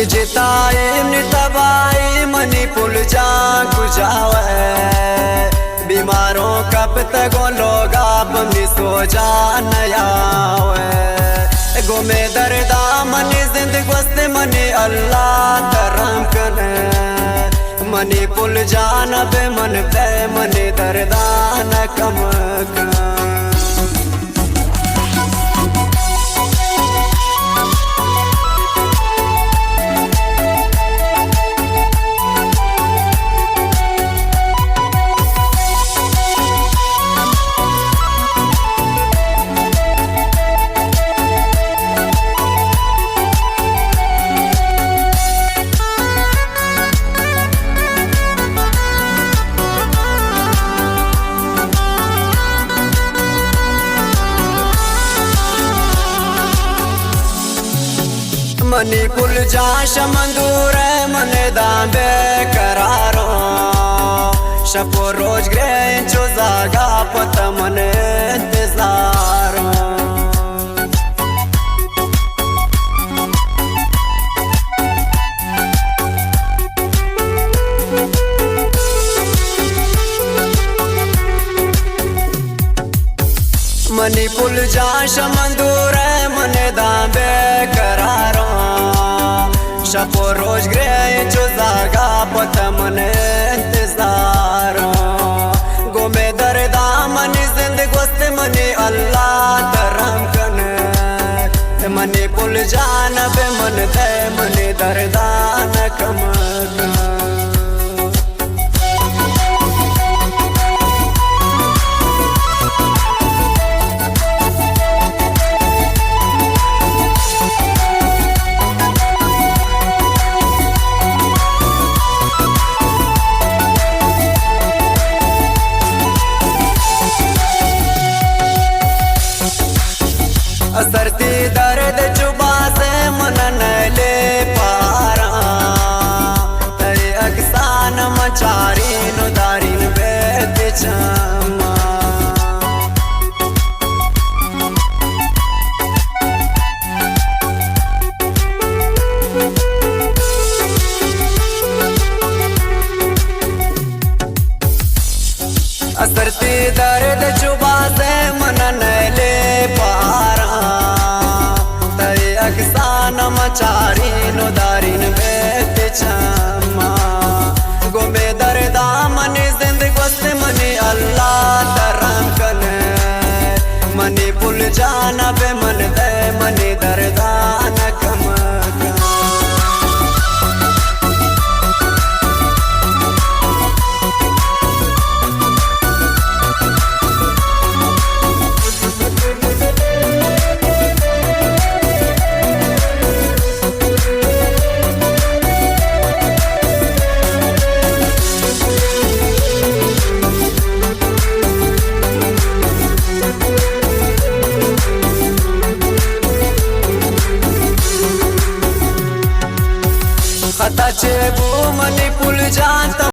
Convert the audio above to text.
जिताए नितबाई money पुल जा गुजावे बीमारों कब तक लोग आप सो जा नयावे गुमे दर्दा मनी जिंदगी मनी अल्लाह तरम कने मनी पुल जान बे मन पे मनी दर्दा न कम मनी पुल जा शमंदूर मने दांबे करारो शपो रोज ग्रे जो जागा पत मने इंतजारो मनी पुल जा शमंदूर मने दांबे करारो शपो रोज ग्रे जो जागा पत मने इंतजारो गुमे दर्दा मनी जिंदगी मनी अल्लाह तरम कने मनी पुल जान बे मन दे मनी दर्दा न कम असरती दर्द जुबा से मन न ले पारा तेरे अक्सान मचारी नुदारिन बेत चमा असरती दर्द जुबा से मन न ले पारा मचारी नुदारिन बेत चमा गुमे दर्दा मनी जिंदगी मनी अल्लाह तरम कने मनी पुल जान बे मन दे मनी दर्दा न कम खता चे वो मनी पुल जान